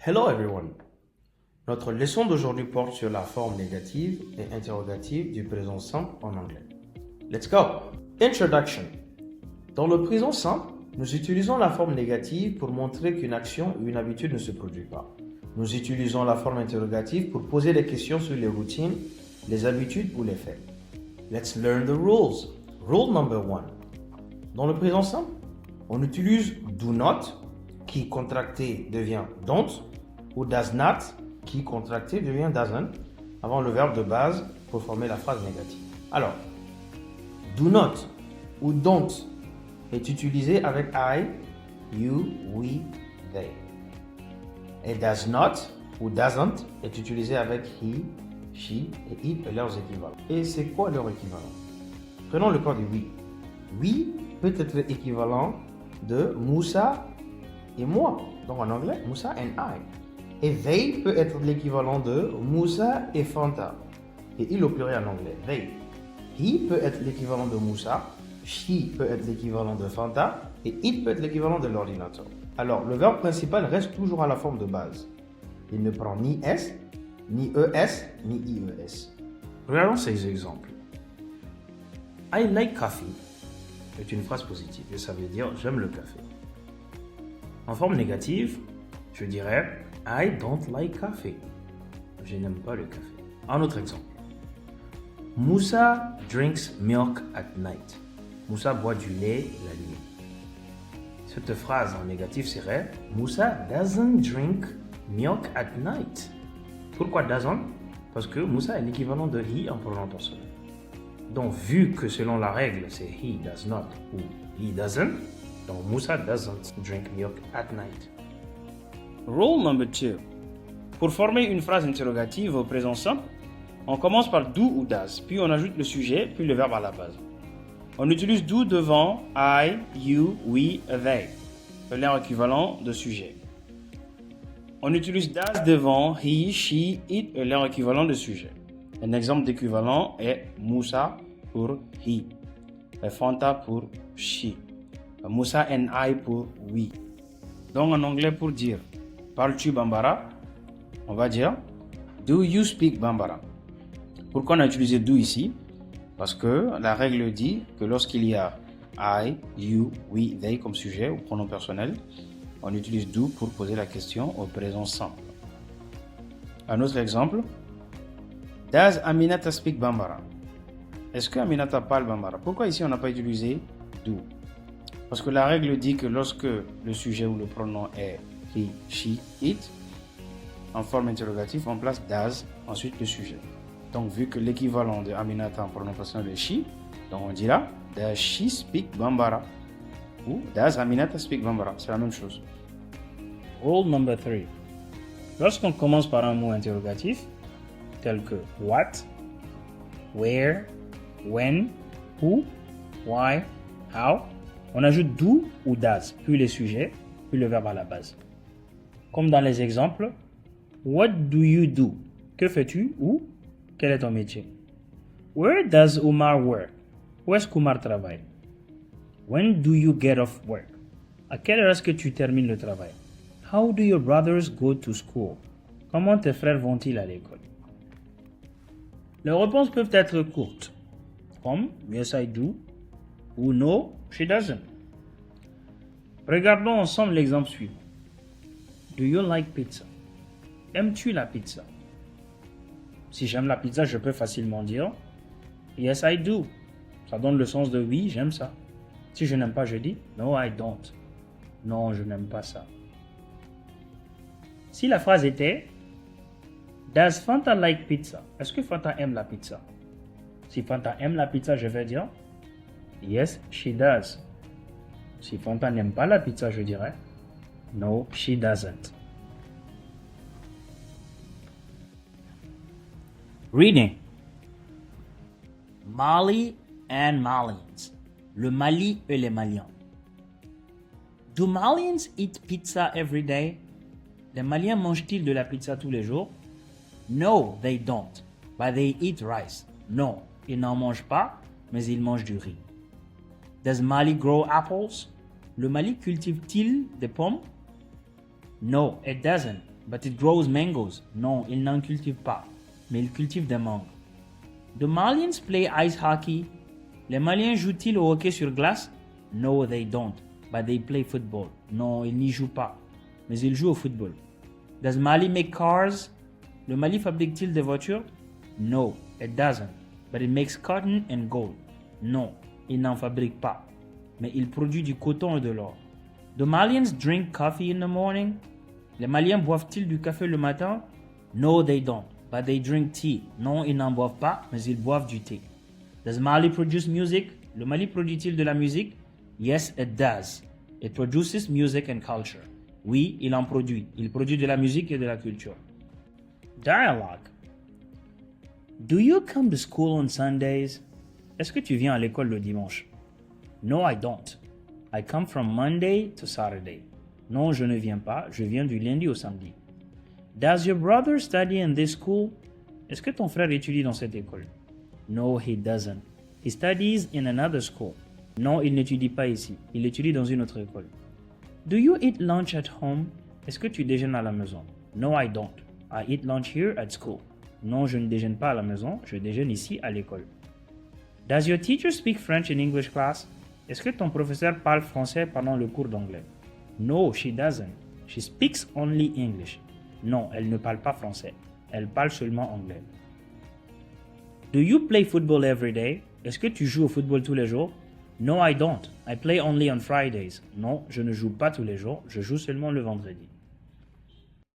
Hello everyone. Notre leçon d'aujourd'hui porte sur la forme négative et interrogative du présent simple en anglais. Let's go. Introduction. Dans le présent simple, nous utilisons la forme négative pour montrer qu'une action ou une habitude ne se produit pas. Nous utilisons la forme interrogative pour poser des questions sur les routines, les habitudes ou les faits. Let's learn the rules. Rule number 1. Dans le présent simple, on utilise do not, qui contracté devient don't, ou does not, qui contracté devient doesn't, avant le verbe de base pour former la phrase négative. Alors, do not ou don't est utilisé avec I, you, we, they. Et does not ou doesn't est utilisé avec he, she et it et leurs équivalents. Et c'est quoi leur équivalent? Prenons le cas du we. We peut être équivalent de Moussa et moi. Donc en anglais, Moussa and I. Et they peut être l'équivalent de Moussa et Fanta. Et il au pluriel en anglais, they. He peut être l'équivalent de Moussa. She peut être l'équivalent de Fanta. Et it peut être l'équivalent de l'ordinateur. Alors, le verbe principal reste toujours à la forme de base. Il ne prend ni S, ni ES, ni IES. Regardons ces exemples. I like coffee est une phrase positive et ça veut dire j'aime le café. En forme négative, je dirais I don't like coffee. Je n'aime pas le café. Un autre exemple. Moussa drinks milk at night. Moussa boit du lait la nuit. Cette phrase en négatif serait Moussa doesn't drink milk at night. Pourquoi doesn't? Parce que Moussa est l'équivalent de he en pronom personnel. Donc, vu que selon la règle, c'est he does not ou he doesn't, donc Moussa doesn't drink milk at night. Rule number 2. Pour former une phrase interrogative au présent simple, on commence par do ou does, puis on ajoute le sujet, puis le verbe à la base. On utilise do devant I, you, we, they, leur équivalent de sujet. On utilise does devant he, she, it, leur équivalent de sujet. Un exemple d'équivalent est Moussa pour he, Fanta pour she, Moussa and I pour we. Donc en anglais pour dire parles-tu Bambara, on va dire do you speak Bambara. Pourquoi on a utilisé do ici? Parce que la règle dit que lorsqu'il y a I, you, we, they comme sujet ou pronom personnel, on utilise do pour poser la question au présent simple. Un autre exemple. Does Aminata speak Bambara? Est-ce que Aminata parle Bambara? Pourquoi ici on n'a pas utilisé do? Parce que la règle dit que lorsque le sujet ou le pronom est he, she, it, en forme interrogative, on place does, ensuite le sujet. Donc vu que l'équivalent de Aminata en pronom personnel est she, donc on dira does she speak Bambara? Ou does Aminata speak Bambara? C'est la même chose. Rule number 3. Lorsqu'on commence par un mot interrogatif, tel que what, where, when, who, why, how, on ajoute do ou does, puis les sujets, puis le verbe à la base. Comme dans les exemples, what do you do? Que fais-tu ou quel est ton métier? Where does Omar work? Où est-ce qu'Omar travaille? When do you get off work? À quelle heure est-ce que tu termines le travail? How do your brothers go to school? Comment tes frères vont-ils à l'école? Les réponses peuvent être courtes, comme yes I do ou no she doesn't. Regardons ensemble l'exemple suivant. Do you like pizza? Aimes-tu la pizza? Si j'aime la pizza, je peux facilement dire yes I do. Ça donne le sens de oui, j'aime ça. Si je n'aime pas, je dis no I don't. Non, je n'aime pas ça. Si la phrase était Does Fanta like pizza? Est-ce que Fanta aime la pizza? Si Fanta aime la pizza, je vais dire yes, she does. Si Fanta n'aime pas la pizza, je dirais no, she doesn't. Reading. Mali and Malians. Le Mali et les Maliens. Do Malians eat pizza every day? Les Maliens mangent-ils de la pizza tous les jours? No, they don't, but they eat rice. Non, ils n'en mangent pas, mais ils mangent du riz. Does Mali grow apples? Le Mali cultive-t-il des pommes? No, it doesn't, But it grows mangoes. Non, il n'en cultive pas, mais il cultive des mangues. The Malians play ice hockey. Les Maliens jouent-ils au hockey sur glace? No, they don't, but they play football. Non, ils n'y jouent pas, mais ils jouent au football. Does Mali make cars? Le Mali fabrique-t-il des voitures? No, it doesn't, but it makes cotton and gold. Non, il n'en fabrique pas, mais il produit du coton et de l'or. The Malians drink coffee in the morning? Les Maliens boivent-ils du café le matin? No, they don't, but they drink tea. Non, ils n'en boivent pas, mais ils boivent du thé. Does Mali produce music? Le Mali produit-il de la musique? Yes, it does. It produces music and culture. Oui, il en produit. Il produit de la musique et de la culture. Dialogue. Do you come to school on Sundays? Est-ce que tu viens à l'école le dimanche? No, I don't. I come from Monday to Saturday. Non, je ne viens pas. Je viens du lundi au samedi. Does your brother study in this school? Est-ce que ton frère étudie dans cette école? No, he doesn't. He studies in another school. Non, il n'étudie pas ici. Il étudie dans une autre école. Do you eat lunch at home? Est-ce que tu déjeunes à la maison? No, I don't. I eat lunch here at school. Non, je ne déjeune pas à la maison. Je déjeune ici à l'école. Does your teacher speak French in English class? Est-ce que ton professeur parle français pendant le cours d'anglais? No, she doesn't. She speaks only English. Non, elle ne parle pas français. Elle parle seulement anglais. Do you play football every day? Est-ce que tu joues au football tous les jours? No, I don't. I play only on Fridays. Non, je ne joue pas tous les jours. Je joue seulement le vendredi.